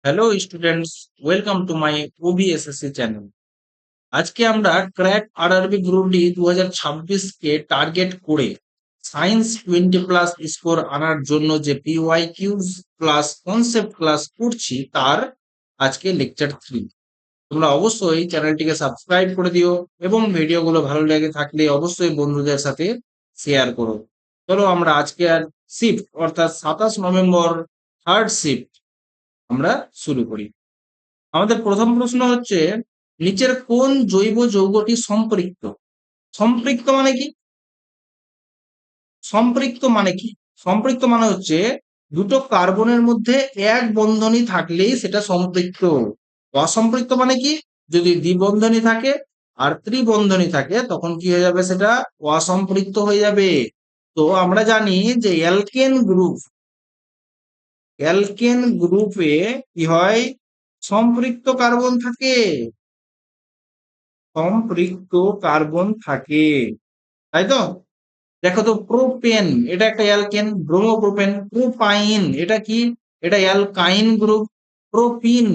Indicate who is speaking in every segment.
Speaker 1: Hello students, welcome to my OBSSC channel. আজকে আমরা crack RRB group D 2026 কে target করে সায়েন্স 20 প্লাস স্কোর আনার জন্য যে PYQs plus concept class করছি তার আজকে লেকচার 3। তোমরা অবশ্যই চ্যানেলটিকে সাবস্ক্রাইব করে দিও এবং ভিডিওগুলো ভালো লেগে থাকলে অবশ্যই বন্ধুদের সাথে শেয়ার করো। চলো আমরা আজকে আর শিফট অর্থাৎ 27 নভেম্বর থার্ড শিফট আমরা শুরু করি। আমাদের প্রথম প্রশ্ন হচ্ছে, নিচের কোন জৈব যৌগটি সম্পৃক্ত? সম্পৃক্ত মানে কি? সম্পৃক্ত মানে কি? সম্পৃক্ত মানে হচ্ছে দুটো কার্বনের মধ্যে এক বন্ধনী থাকলেই সেটা সম্পৃক্ত। অসম্পৃক্ত মানে কি? যদি দ্বিবন্ধনী থাকে আর ত্রিবন্ধনী থাকে তখন কি হয়ে যাবে? সেটা অসম্পৃক্ত হয়ে যাবে। তো আমরা জানি যে অ্যালকেন গ্রুপে কি হয়? সম্পৃক্ত কার্বন থাকে। সম্পৃক্ত কার্বন থাকে, তাই তো? দেখো তো, প্রোপেন এটা একটা অ্যালকেন, ব্রোমোপ্রোপেন। প্রোপাইন এটা কি? এটা অ্যালকাইন গ্রুপ। প্রোপিন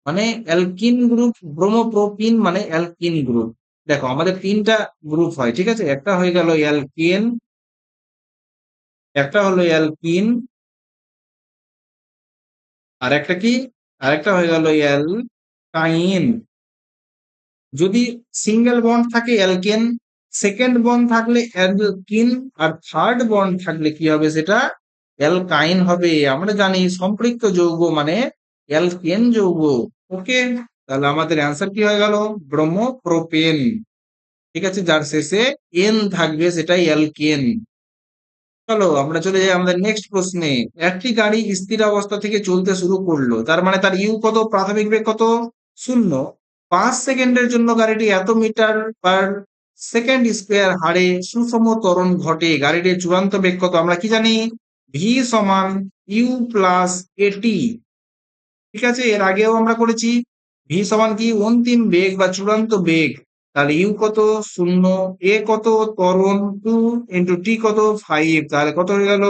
Speaker 1: মানে অ্যালকিন গ্রুপ, ব্রোমোপ্রোপিন মানে অ্যালকিন গ্রুপ। দেখো আমাদের তিনটা গ্রুপ হয়, ঠিক আছে? একটা হয়ে গেল অ্যালকেন, একটা হলো অ্যালকিন, আর একটা কি? আরেকটা হয়ে গেল অ্যালকাইন। যদি সিঙ্গেল বন্ড থাকে অ্যালকেন, সেকেন্ড বন্ড থাকলে অ্যালকিন, আর থার্ড বন্ড থাকলে কি হবে? সেটা অ্যালকাইন হবে। আমরা জানি সম্পৃক্ত যৌগ মানে অ্যালকেন যৌগ। ওকে, তাহলে আমাদের অ্যান্সার কি হয়ে গেল? ব্রোমোপ্রোপেন। ঠিক আছে, যার শেষে এন থাকবে সেটাই অ্যালকেন। চলো আমরা চলে যাই আমাদের নেক্সট প্রশ্নে। একটি গাড়ি স্থির অবস্থা থেকে চলতে শুরু করলো, তার মানে তার ইউ কত? প্রাথমিক বেগ কত? 0। 5 সেকেন্ডের জন্য গাড়িটি এত মিটার পার সেকেন্ড স্কোয়ার হারে সুষম ত্বরণ ঘটে। গাড়িটির চূড়ান্ত বেগ কত? আমরা কি জানি? ভি সমান ইউ প্লাস এটি। ঠিক আছে, এর আগেও আমরা করেছি। ভি সমান কি? অন্তিম বেগ বা চূড়ান্ত বেগ। তাহলে ইউ কত? 0। এ কত? ত্বরণ 2 ইন্টু টি কত? 5। তাহলে কত হয়ে গেল?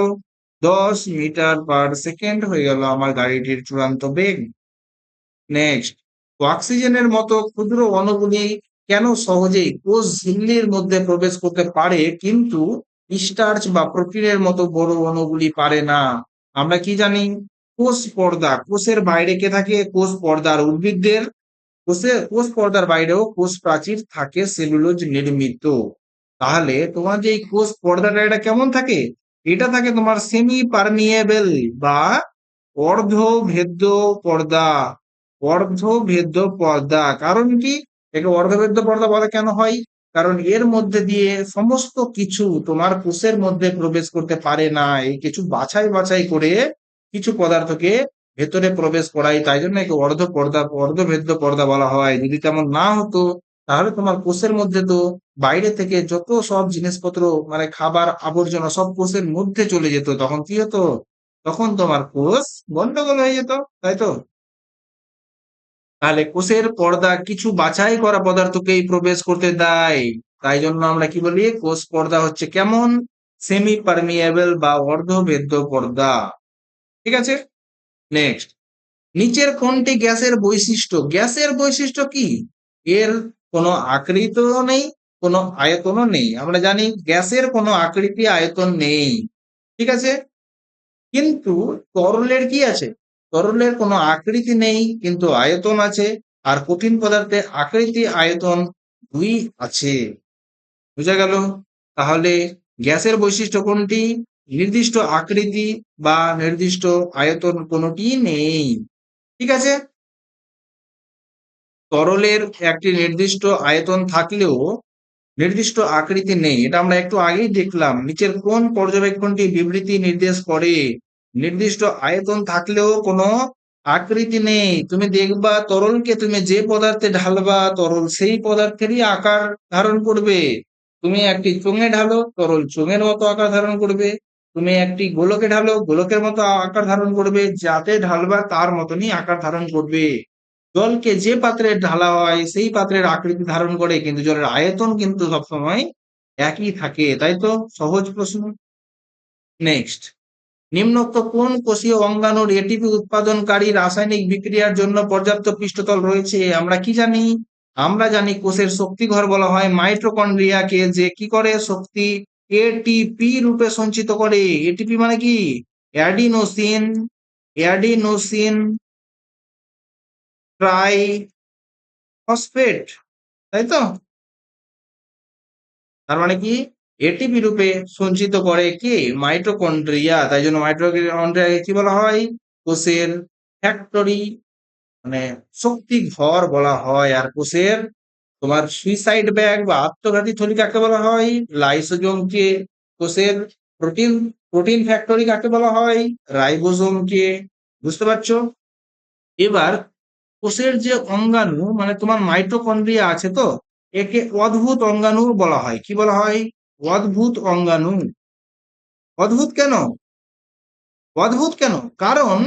Speaker 1: 10 মিটার পার সেকেন্ড হয়ে গেল আমার গাড়িটির চূড়ান্ত বেগ। নেক্সট, অক্সিজেনের মতো ক্ষুদ্র অণুগুলি কেন সহজেই কোষ ঝিল্লির মধ্যে প্রবেশ করতে পারে কিন্তু স্টার্চ বা প্রোটিনের মতো বড় অণুগুলি পারে না? আমরা কি জানি? কোষ পর্দা, কোষের বাইরে কে থাকে? কোষ পর্দার উদ্ভিদদের কোষ পর্দার বাইরেও কোষ প্রাচীর থাকে সেলুলোজ নির্মিত। তাহলে তোমার যে এই কোষ পর্দাটা এটা কেমন থাকে? এটা থাকে তোমার সেমি পারমিয়েবল বা অর্ধভেদ্য পর্দা। অর্ধভেদ্য পর্দা, কারণ কি একে অর্ধভেদ্য পর্দা বলা কেন হয়? কারণ এর মধ্যে দিয়ে সমস্ত কিছু তোমার কোষের মধ্যে প্রবেশ করতে পারে না। এই কিছু বাছাই বাছাই করে কিছু পদার্থকে ভেতরে প্রবেশ করাই, তাই জন্য একে অর্ধভেদ্য পর্দা বলা হয়। যদি তেমন না হতো তাহলে তোমার কোষের মধ্যে তো বাইরে থেকে যত সব জিনিসপত্র মানে খাবার আবর্জনা সব কোষের মধ্যে চলে যেত, তখন কি হতো? তখন তোমার কোষ গন্ডগোল হয়ে যেত, তাই তো? তাহলে কোষের পর্দা কিছু বাছাই করা পদার্থকেই প্রবেশ করতে দেয়। তাই জন্য আমরা কি বলি? কোষ পর্দা হচ্ছে কেমন? সেমি পারমিয়েবল বা অর্ধভেদ্য পর্দা। ঠিক আছে, নেক্সট, নিচের কোনটি গ্যাসের বৈশিষ্ট্য? গ্যাসের বৈশিষ্ট্য কি? এর কোনো আকৃতিও নেই, কোনো আয়তনও নেই। আমরা জানি গ্যাসের কোনো আকৃতি আয়তন নেই, ঠিক আছে? কিন্তু তরলের কি আছে? তরলের কোনো আকৃতি নেই কিন্তু আয়তন আছে। আর কঠিন পদার্থে আকৃতি আয়তন দুই আছে। বুঝা গেল? তাহলে গ্যাসের বৈশিষ্ট্য কোনটি? নির্দিষ্ট আকৃতি বা নির্দিষ্ট আয়তন কোনোটি নেই। ঠিক আছে, তরলের একটি নির্দিষ্ট আয়তন থাকলেও নির্দিষ্ট আকৃতি নেই, এটা আমরা একটু আগেই দেখলাম। নিচের কোন পর্যবেক্ষণটি বিবৃতি নির্দেশ করে? নির্দিষ্ট আয়তন থাকলেও কোনো আকৃতি নেই। তুমি দেখবা তরলকে তুমি যে পদার্থে ঢালবা তরল সেই পদার্থেরই আকার ধারণ করবে। তুমি একটি চোঙে ঢালো, তরল চোঙের মতো আকার ধারণ করবে। তুমি একটি গোলকে ঢালো, গোলকের মতো আকার ধারণ করবে। যাতে ঢালবা তার মতনই আকার ধারণ করবে। জলকে যে পাত্রে ঢালা হয় সেই পাত্রের আকৃতি ধারণ করে, কিন্তু জলের আয়তন কিন্তু সবসময় একই থাকে, তাই তো? সহজ প্রশ্ন। নেক্সট, নিম্নোক্ত কোন কোষীয় অঙ্গাণুর এটিপি উৎপাদনকারী রাসায়নিক বিক্রিয়ার জন্য পর্যাপ্ত পৃষ্ঠতল রয়েছে? আমরা কি জানি? আমরা জানি কোষের শক্তিঘর বলা হয় মাইটোকন্ড্রিয়াকে, যে কি করে শক্তি এটিপি রূপে সঞ্চিত করে। এটিপি মানে কি? অ্যাডিনোসিন অ্যাডিনোসিন ট্রাইফসফেট, তাই তো? তার মানে কি? এটিপি রূপে সঞ্চিত করে কি? মাইটোকন্ড্রিয়া। তাই জন্য মাইটোকন্ড্রিয়াকে কি বলা হয়? কোষের ফ্যাক্টরি, মানে শক্তি ঘর বলা হয়। আর কোষের তোমার সুইসাইড ব্যাগ বা আত্মঘাতী থলি কাকে বলা হয়? লাইসোজোমকে। কোষের প্রোটিন প্রোটিন ফ্যাক্টরি কাকে বলা হয়? রাইবোজোমকে। বুঝতে পারছো? এবার কোষের যে অঙ্গাণু, মানে তোমার মাইটোকন্ড্রিয়া আছে তো, একে অদ্ভুত অঙ্গাণু বলা হয়। কি বলা হয়? অদ্ভুত অঙ্গাণু। অদ্ভুত কেন? অদ্ভুত কেন? কারণ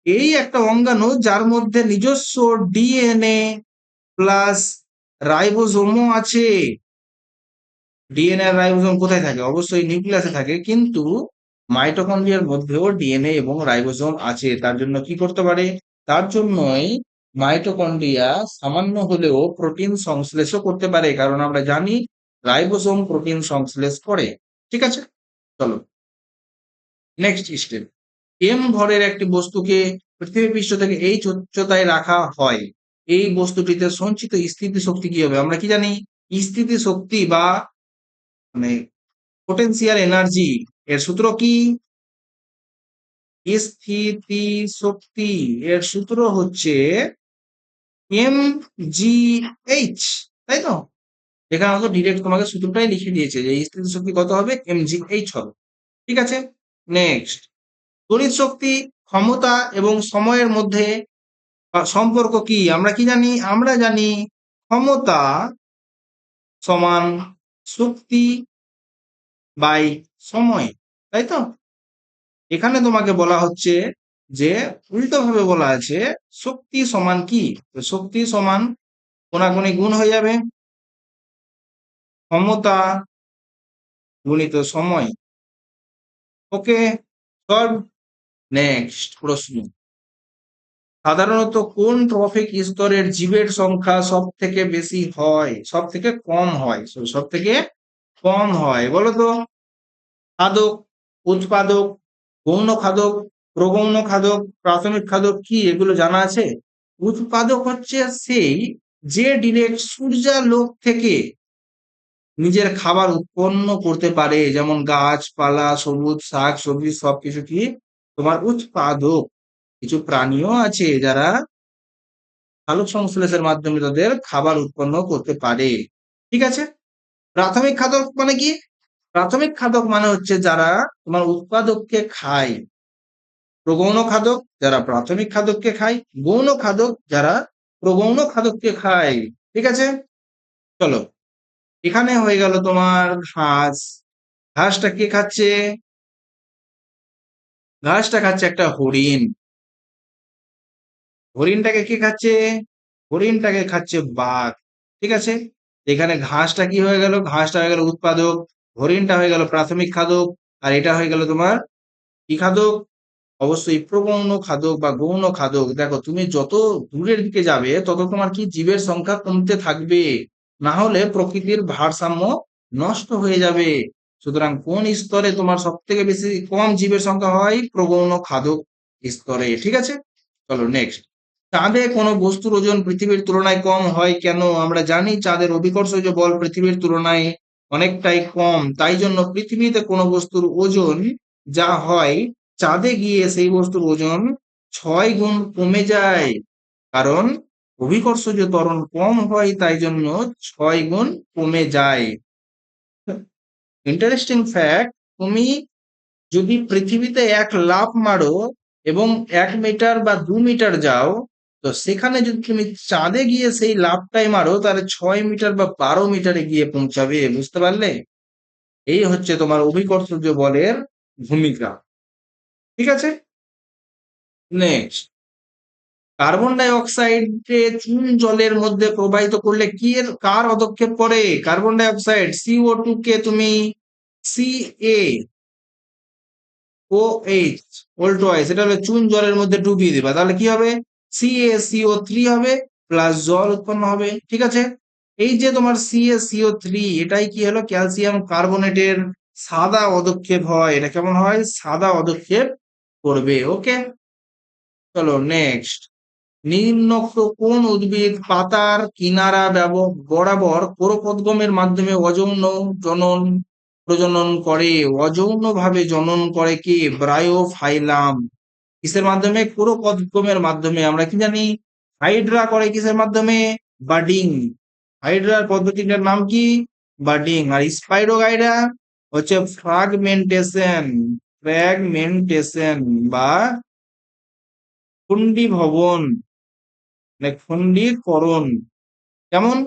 Speaker 1: এই একটা অঙ্গাণু যার মধ্যে নিজস্ব ডিএনএ প্লাস রাইবোজোমও আছে। ডিএনএ আর রাইবোজোম কোথায় থাকে? অবশ্যই নিউক্লিয়াসে থাকে, কিন্তু মাইটোকন্ড্রিয়ার মধ্যেও ডিএনএ এবং রাইবোজোম আছে। তার জন্য কি করতে পারে? তার জন্যই মাইটোকন্ড্রিয়া সামান্য হলেও প্রোটিন সংশ্লেষও করতে পারে, কারণ আমরা জানি রাইবোজোম প্রোটিন সংশ্লেষ করে। ঠিক আছে, চলো নেক্সট স্টেপ। এম ভরের একটি বস্তুকে পৃথিবী পৃষ্ঠ থেকে এইচ উচ্চতায় রাখা হয়, এই বস্তুটিতে সঞ্চিত স্থিতি শক্তি কি হবে? আমরা কি জানি? স্থিতি শক্তি বা মানে পোটেনশিয়াল এনার্জি এর সূত্র কি? স্থিতি শক্তি এর সূত্র হচ্ছে এম জি এইচ, তাই তো? এখানে আমাকে ডিরেক্ট তোমাকে সূত্রটাই লিখে দিয়েছে যে স্থিতি শক্তি কত হবে? এম জি এইচ হবে। ঠিক আছে, নেক্সট। তড়িৎ শক্তি, ক্ষমতা এবং সময়ের মধ্যে সম্পর্ক কি? আমরা কি জানি? আমরা জানি ক্ষমতা সমান শক্তি বাই সময়, তাই তো? এখানে তোমাকে বলা হচ্ছে যে উল্টো ভাবে বলা আছে শক্তি সমান কি? তো শক্তি সমান কোনাকুনি গুণ হয়ে যাবে, ক্ষমতা গুণিত সময়। ওকে, সলভ। নেক্সট প্রশ্ন। সাধারণত কোন ট্রফিক স্তরের জীবের সংখ্যা সব থেকে বেশি হয়, সব থেকে কম হয়? সব থেকে কম হয়, বলো তো? খাদক, উৎপাদক, গৌণ খাদক, প্রগৌণ খাদক, প্রাথমিক খাদক, কি এগুলো জানা আছে? উৎপাদক হচ্ছে সেই যে ডিরেক্ট সূর্যালোক থেকে নিজের খাবার উৎপন্ন করতে পারে, যেমন গাছপালা, সবুজ শাক সবজি সবকিছু কি তোমার উৎপাদক। কিছু প্রাণীও আছে যারা সালোক সংশ্লেষের মাধ্যমে তাদের খাবার উৎপন্ন করতে পারে। ঠিক আছে, প্রাথমিক খাদক মানে কি? প্রাথমিক খাদক মানে হচ্ছে যারা তোমার উৎপাদককে খায়। প্রগৌণ খাদক যারা প্রাথমিক খাদককে খায়, গৌণ খাদক যারা প্রগৌণ খাদককে খায়। ঠিক আছে, চলো। এখানে হয়ে গেল তোমার ঘাস। ঘাসটা কে খাচ্ছে? ঘাসটা খাচ্ছে একটা হরিণ। হরিণটাকে কে খাচ্ছে? হরিণটাকে খাচ্ছে বাঘ। ঠিক আছে, এখানে ঘাসটা কি হয়ে গেল? ঘাসটা হয়ে গেল উৎপাদক, হরিণটা হয়ে গেল প্রাথমিক খাদক, আর এটা হয়ে গেল তোমার কি খাদক? অবশ্যই প্রগৌণ খাদক বা গৌণ খাদক। দেখো তুমি যত দূরের দিকে যাবে তত তোমার কি জীবের সংখ্যা কমতে থাকবে, না হলে প্রকৃতির ভারসাম্য নষ্ট হয়ে যাবে। সুতরাং কোন স্তরে তোমার সব থেকে বেশি কম জীবের সংখ্যা হয়? প্রগৌণ খাদক স্তরে। ঠিক আছে, চলো নেক্সট। চাঁদে কোনো বস্তুর ওজন পৃথিবীর তুলনায় কম হয় কেন? আমরা জানি চাঁদের অভিকর্ষজ বল পৃথিবীর তুলনায় অনেকটাই কম, তাই জন্য পৃথিবীতে কোনো বস্তুর ওজন যা হয়, চাঁদে গিয়ে সেই বস্তুর ওজন 6 গুণ কমে যায়। কারণ অভিকর্ষজ ত্বরণ কম হয়, তাই জন্য 6 গুণ কমে যায়। ইন্টারেস্টিং ফ্যাক্ট, তুমি যদি পৃথিবীতে এক লাফ মারো এবং 1 মিটার বা 2 মিটার যাও, তো সেখানে যদি তুমি চাঁদে গিয়ে সেই লাফটাই মারো, তাহলে 6 মিটার বা 12 মিটারে গিয়ে পৌঁছাবে। বুঝতে পারলে? এই হচ্ছে তোমার অভিকর্ষজ বলের ভূমিকা। ঠিক আছে, নেক্সট। কার্বন ডাই অক্সাইডকে চুন জলের মধ্যে প্রবাহিত করলে কি এর কার পদক্ষেপ পড়ে? কার্বন ডাই অক্সাইড CO2 কে তুমি CA ও এইচ ওল্টোয়াইস, এটা হলো চুন জলের মধ্যে ডুবিয়ে দিবা, তাহলে কি হবে? CaCO3 হবে প্লাস জল উৎপন্ন হবে। ঠিক আছে, এই যে তোমার CaCO3, এটাই কি হলো? ক্যালসিয়াম কার্বনেটের সাদা অদক্ষেপ হয়। এটা কেমন হয়? সাদা অদক্ষেপ করবে। ওকে, চলো নেক্সট। নিম্নোক্ত কোন উদ্ভিদ পাতার কিনারা বরাবর পরপদগমের মাধ্যমে অযৌন জনন প্রজনন করে? অযৌন ভাবে জনন করে কি? ব্রায়োফাইলাম। কিসের মাধ্যমে? পরপদগমের মাধ্যমে। আমরা কি জানি? হাইড্রা করে কিসের মাধ্যমে? বাডিং। হাইড্রার পদ্ধতিটার নাম কি? বাডিং। আর স্পাইরোগাইরা হচ্ছে ফ্রাগমেন্টেশন। ফ্র্যাগমেন্টেশন বা খণ্ডী ভবন, মানে খণ্ডীকরণ। কেমন?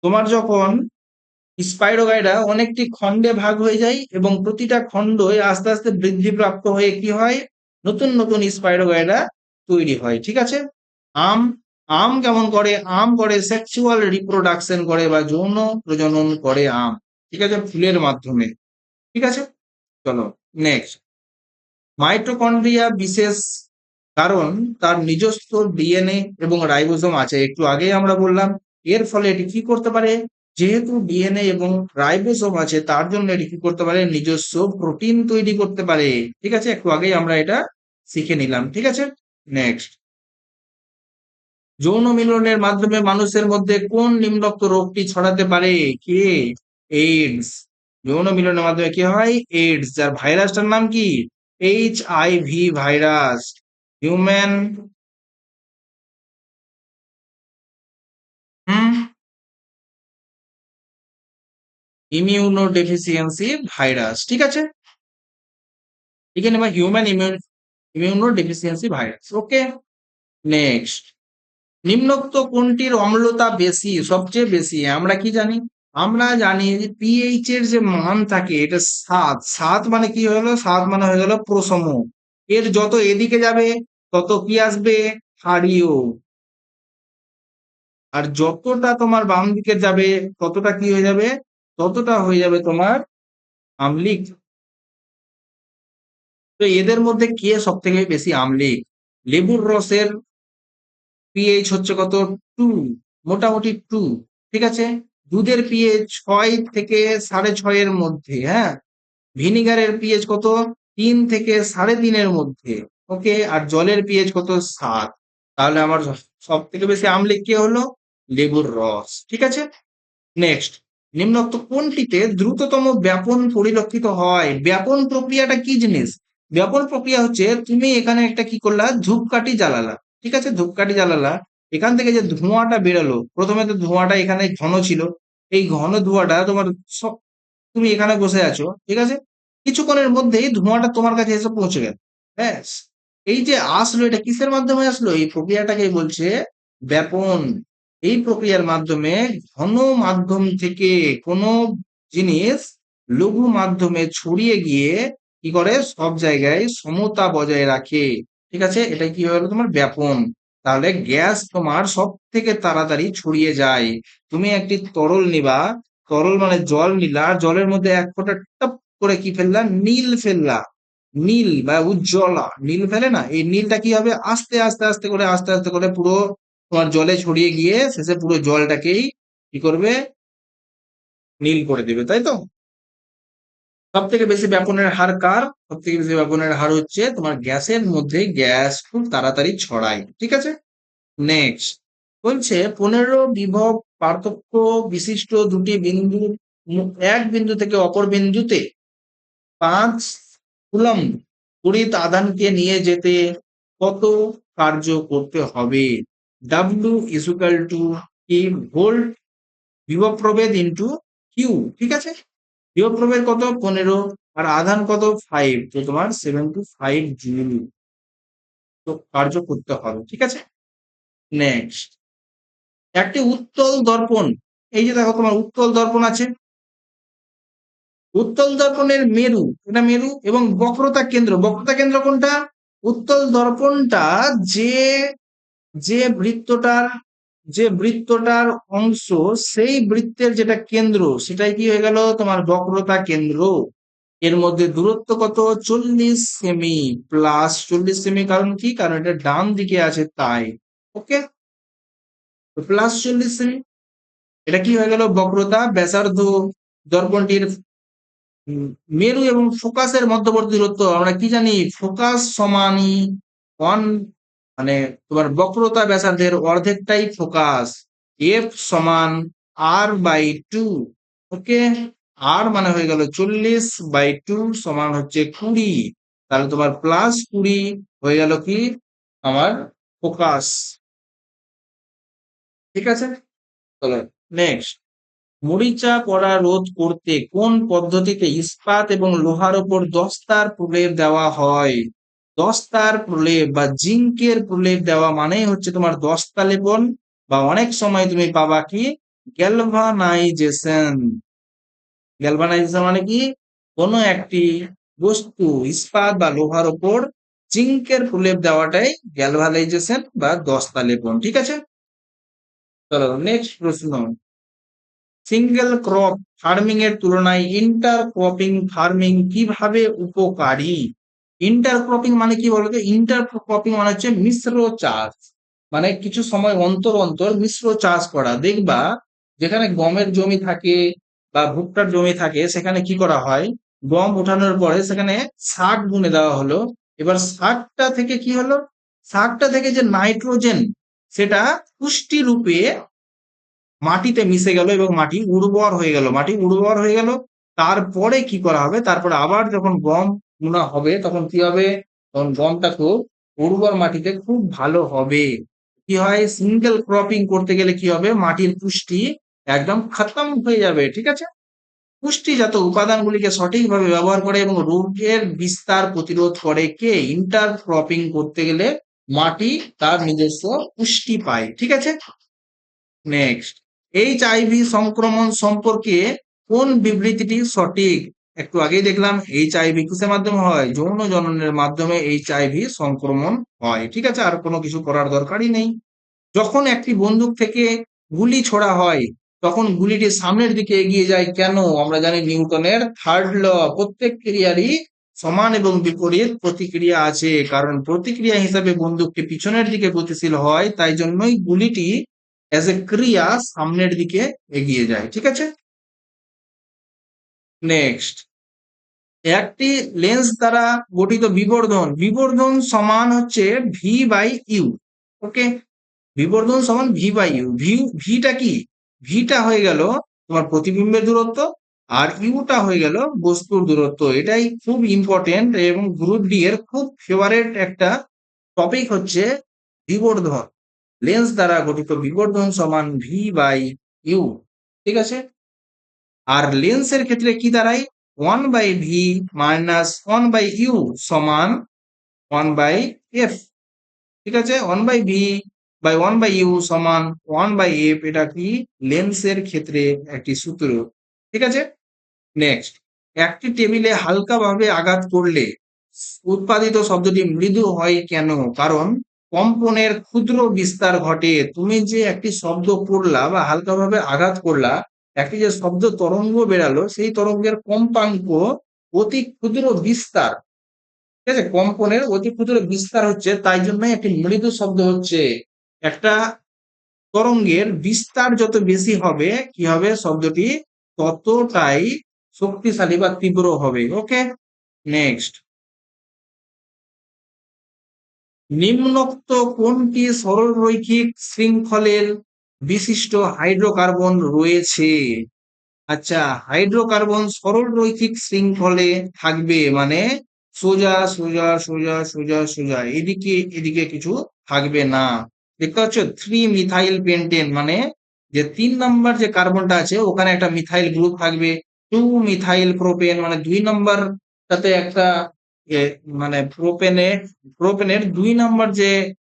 Speaker 1: তোমার যখন স্পাইরোগাইরা অনেকটি খণ্ডে ভাগ হয়ে যায় এবং প্রতিটা খণ্ডই আস্তে আস্তে বৃদ্ধিপ্রাপ্ত হয়ে কি হয়? নতুন নতুন স্পাইরোগাইরা তৈরি হয়। ঠিক আছে, আম, আম কেমন করে? আম করে সেক্সুয়াল রিপ্রোডাকশন করে বা যৌন প্রজনন করে আম। ঠিক আছে, ফুলের মাধ্যমে। ঠিক আছে, চলো নেক্সট। মাইটোকন্ড্রিয়া বিশেষ কারণ তার নিজস্ব ডিএনএ এবং রাইবোসোম আছে, একটু আগেই আমরা বললাম। এর ফলে এটি কি করতে পারে? যেহেতু ডিএনএ এবং রাইবোসোম আছে, তার জন্য এটি কি করতে পারে? নিজস্ব প্রোটিন তৈরি করতে পারে। ঠিক আছে, একটু আগেই আমরা এটা শিখে নিলাম। ঠিক আছে, নেক্সট। যৌন মিলনের মাধ্যমে মানুষের মধ্যে কোন নিম্নোক্ত রোগটি ছড়াতে পারে? কে? এইডস। যৌন মিলনের মাধ্যমে কি হয়? এইডস। যার ভাইরাসটার নাম কি? HIV virus. Human immuno deficiency virus. ঠিক আছে, এখানে বা হিউম্যান ইমিউনো ডেফিসিয়েন্সি ভাইরাস। ওকে, নেক্সট। নিম্নোক্ত কোনটির অম্লতা বেশি, সবচেয়ে বেশি? আমরা কি জানি? আমরা জানি যে পিএইচ এর যে মান থাকে, এটা 7। 7 মানে কি হলো? 7 মানে হয়ে গেল প্রশম। এর যত এদিকে যাবে তত কি আসবে? ক্ষারীয়। আর যতটা তোমার বাম দিকে যাবে ততটা কি হয়ে যাবে? ততটা হয়ে যাবে তোমার আম্লিক। তো এদের মধ্যে কে সব থেকে বেশি আম্লিক? লেবুর রসের পিএইচ হচ্ছে কত? 2, মোটামুটি 2। ঠিক আছে, দুধের পিএইচ 6 থেকে 6.5 এর মধ্যে। হ্যাঁ, ভিনিগারের পিএইচ কত? 3 থেকে 3.5 এর মধ্যে। ওকে, আর জলের পিএইচ কত? 7। তাহলে আমার সব থেকে বেশি আম্লিক কে হলো? লেবুর রস। ঠিক আছে, নেক্সট। নিম্নোক্ত কোনটিতে দ্রুততম ব্যাপন পরিলক্ষিত হয়? ব্যাপন প্রক্রিয়াটা কি জিনিস? ব্যাপন প্রক্রিয়া হচ্ছে তুমি এখানে একটা কি করলা? ধূপকাঠি জ্বালালা। ঠিক আছে, ধূপকাঠি জ্বালালা, এখান থেকে যে ধোঁয়াটা বেরোলো, প্রথমে তো ধোঁয়াটা এখানে ঘন ছিল। এই ঘন ধোঁয়াটা তোমার তুমি এখানে বসে আছো, ঠিক আছে, কিছুক্ষণের মধ্যেই ধোঁয়াটা তোমার কাছে এসে পৌঁছে গেল। ব্যাস, এই যে আসলো, এটা কিসের মাধ্যমে আসলো? এই প্রক্রিয়াটাকে বলছে ব্যাপন। এই প্রক্রিয়ার মাধ্যমে ঘন মাধ্যম থেকে কোনো জিনিস লঘু মাধ্যমে ছড়িয়ে গিয়ে কি করে? সব জায়গায় সমতা বজায় রাখে। ঠিক আছে, এটা কি হলো? তোমার ব্যাপন। তাহলে গ্যাস তোমার সব থেকে তাড়াতাড়ি ছড়িয়ে যায়। তুমি একটি তরল নিবা, তরল মানে জল নিলা, জলের মধ্যে এক ফোঁটা টপ করে কি ফেললা? নীল ফেললা। নীল বা উজ্জ্বলা নীল ফেলে না, এই নীলটা কি হবে? আস্তে আস্তে আস্তে করে আস্তে আস্তে করে পুরো তোমার জলে ছড়িয়ে গিয়ে শেষে পুরো জলটাকেই কি করবে? নীল করে দেবে, তাই তো? সব থেকে বেশি ব্যাপনের হার কার? সব থেকে বেশি ব্যাপনের হার হচ্ছে তোমার গ্যাসের মধ্যে, গ্যাস খুব তাড়াতাড়ি ছড়ায়। ঠিক আছে, নেক্সট। বলছে 15 বিভব পার্থক্য বিশিষ্ট দুটি বিন্দু এক বিন্দু থেকে অপর বিন্দুতে 5 কুলম্ব তড়িৎ আধানকে নিয়ে যেতে কত কার্য করতে হবে? ডাব্লিউ ইকুয়াল টু কি? ভোল্ট বিভব প্রভেদ ইন্টু কিউ। ঠিক আছে, বিভব প্রভেদ কত? 15, আর আধান কত? 5, তো তোমার 75 জুল তো কার্য করতে হবে। ঠিক আছে, নেক্সট। একটি উত্তল দর্পণ, এই যে দেখো তোমার উত্তল দর্পণ আছে, উত্তল দর্পণের মেরু, এটা মেরু, এবং বক্রতা কেন্দ্র, বক্রতা কেন্দ্র কোনটা? উত্তল দর্পণটা যে যে বৃত্তটার যে বৃত্তটার অংশ, সেই বৃত্তের যেটা কেন্দ্র, সেটাই কি হয়ে গেল? তোমার বক্রতা কেন্দ্র। এর মধ্যে দূরত্ব কত? 40 সেমি, প্লাস 40 সেমি, কারণ কি? কারণ এটা ডান দিকে আছে তাই। ওকে, তো প্লাস 40 সেমি। এটা কি হয়ে গেল? বক্রতা। ব্যাসার্ধ দর্পণটির মেরু এবং ফোকাসের মধ্যবর্তী দূরত্ব আমরা কি জানি? ফোকাস সমানই ওয়ান, মানে তোমার বক্রতা ব্যাসার্ধের অর্ধেকটাই ফোকাস। এফ সমান r/2। ওকে, আর মানে হয়ে গেল 40/2 সমান হচ্ছে 20। তাহলে তোমার প্লাস 20 হয়ে গেল কি আমার ফোকাস। ঠিক আছে, চলো নেক্সট। মরিচা পড়া রোধ করতে কোন পদ্ধতিতে ইস্পাত এবং লোহার উপর দস্তার প্রলেপ দেওয়া হয়? দস্তার প্রলেপ বা জিঙ্কের প্রলেপ দেওয়া মানেই হচ্ছে তোমার দস্তা লেপন, বা অনেক সময় তুমি পাবা কি? গ্যালভানাইজেশন। গ্যালভানাইজেশন মানে কি? কোনো একটি বস্তু ইস্পাত বা লোহার উপর জিঙ্কের প্রলেপ দেওয়াটাই গ্যালভানাইজেশন বা দস্তা লেপন। ঠিক আছে, চলো নেক্সট প্রশ্ন। সিঙ্গেল ক্রপ ফার্মিং এর তুলনায় ইন্টার ক্রপিং ফার্মিং কিভাবে উপকারী? ইন্টার ক্রপিং মানে কি বলতো? ইন্টার ক্রপিং মানে হচ্ছে মিশ্র চাষ, মানে কিছু সময় অন্তর অন্তর মিশ্র চাষ করা। দেখবা যেখানে গমের জমি থাকে বা ভুট্টার জমি থাকে, সেখানে কি করা হয়? গম উঠানোর পরে সেখানে শাক বুনে দেওয়া হলো। এবার শাকটা থেকে কি হলো? শাকটা থেকে যে নাইট্রোজেন, সেটা পুষ্টি রূপে মাটিতে মিশে গেল এবং মাটি উর্বর হয়ে গেল। মাটি উর্বর হয়ে গেল, তারপরে কি করা হবে? তারপরে আবার যখন গম বোনা হবে তখন কি হবে? তখন গমটা খুব উর্বর মাটিতে খুব ভালো হবে। কি হয়? সিঙ্গেল ক্রপিং করতে গেলে কি হবে? মাটির পুষ্টি একদম খতম হয়ে যাবে। ঠিক আছে, পুষ্টিজাত উপাদানগুলিকে সঠিকভাবে ব্যবহার করে এবং রোগের বিস্তার প্রতিরোধ করে কে? ইন্টার ক্রপিং করতে গেলে মাটি তার নিজস্ব পুষ্টি পায়। ঠিক আছে, নেক্সট। এইচআইভি সংক্রমণ সম্পর্কে কোন বিবৃতিটি সঠিক? একটু আগেই দেখলাম এইচআইভি কিসের মাধ্যমে হয়? যৌন জননের মাধ্যমে এইচআইভি সংক্রমণ হয়। ঠিক আছে, আর কোনো কিছু করার দরকারই নেই। যখন একটি বন্দুক থেকে গুলি ছোড়া হয় তখন গুলিটি সামনের দিকে এগিয়ে যায় কেন? আমরা জানি নিউটনের থার্ড ল, প্রত্যেক ক্রিয়ারই সমান এবং বিপরীত প্রতিক্রিয়া আছে। কারণ প্রতিক্রিয়া হিসাবে বন্দুকটি পিছনের দিকে গতিশীল হয়, তাই জন্যই গুলিটি অ্যাজ এ ক্রিয়া সামনের দিকে এগিয়ে যায়। ঠিক আছে, নেক্সট। একটি লেন্স দ্বারা গঠিত বিবর্ধন, বিবর্ধন সমান হচ্ছে v/u। ওকে, বিবর্ধন সমান v/u। ভিটা কি? ভিটা হয়ে গেল তোমার প্রতিবিম্বের দূরত্ব, আর ইউটা হয়ে গেল বস্তুর দূরত্ব। এটাই খুব ইম্পর্টেন্ট এবং গ্রুপ ডি এর খুব ফেভারিট একটা টপিক হচ্ছে বিবর্ধন। লেন্স দ্বারা গঠিত বিবর্ধন সমান v/u। ঠিক আছে, আর লেন্সের ক্ষেত্রে কি দাঁড়ায়? 1/v মাইনাস 1/u সমান 1/f। ঠিক আছে, 1/v বাই 1/u সমান 1/f, এটা কি? লেন্সের ক্ষেত্রে একটি সূত্র। ঠিক আছে, নেক্সট। একটি টেবিলে হালকাভাবে আঘাত করলে উৎপাদিত শব্দটি মৃদু হয় কেন? কারণ কম্পনের ক্ষুদ্র বিস্তার ঘটে। তুমি যে একটি শব্দ করলা বা হালকাভাবে আঘাত করলা, একটি যে শব্দ তরঙ্গ বেরালো, সেই তরঙ্গের কম্পাঙ্ক অতি ক্ষুদ্র বিস্তার। ঠিক আছে, কম্পনের অতি ক্ষুদ্র বিস্তার হচ্ছে, তাই জন্যই একটি মৃদু শব্দ হচ্ছে। একটা তরঙ্গের বিস্তার যত বেশি হবে কি হবে? শব্দটি ততটাই শক্তিশালী বা তীব্র হবে। ওকে, নেক্সট। নিম্নোক্ত কোনটি সরলরৈখিক শৃঙ্খলের বিশিষ্ট হাইড্রোকার্বন রয়েছে? আচ্ছা, হাইড্রোকার্বন সরলরৈখিক শৃঙ্খলে থাকবে, মানে সোজা সোজা সোজা সোজা সোজা, এদিকে এদিকে কিছু থাকবে না। দেখতে পাচ্ছ 3 মিথাইল পেন্টেন, মানে যে 3 নম্বর যে কার্বনটা আছে ওখানে একটা মিথাইল গ্রুপ থাকবে। 2 মিথাইল প্রোপেন, মানে 2 নম্বর তাতে একটা মানে প্রোপেনের 2 নম্বর যে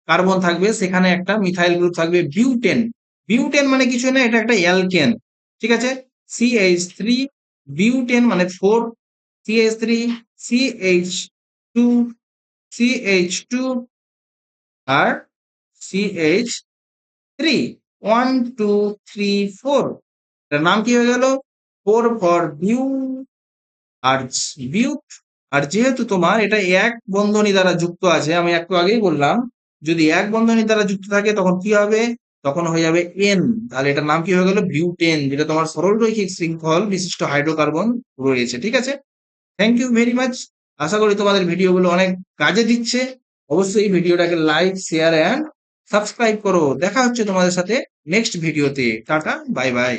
Speaker 1: কার্বন থাকবে সেখানে একটা মিথাইল গ্রুপ থাকবে। বিউটেন, বিউটেন মানে কিছু না, এটা একটা অ্যালকেন। ঠিক আছে, CH3, বিউটেন মানে 4, CH3, CH2, CH2 আর CH3, 1 2 3 4। এটার নাম কি হয়ে গেল? 4 ফর বিউ আর বিউট, আর যেহেতু তোমার এটা এক বন্ধনী দ্বারা যুক্ত আছে, আমি একটু আগেই বললাম, যদি এক বন্ধনী দ্বারা যুক্ত থাকে তখন কি হবে? তখন হয়ে যাবে এন। তাহলে এটার নাম কি হয়ে গেল? বিউটেন, যেটা তোমার সরলরৈখিক শৃঙ্খল বিশিষ্ট হাইড্রোকার্বন রয়েছে। ঠিক আছে? Thank you very much. আশা করি তোমাদের ভিডিওগুলো অনেক কাজে দিচ্ছে। অবশ্যই ভিডিওটাকে লাইক, শেয়ার অ্যান্ড সাবস্ক্রাইব করো। দেখা হচ্ছে তোমাদের সাথে নেক্সট ভিডিওতে। Tata, bye bye.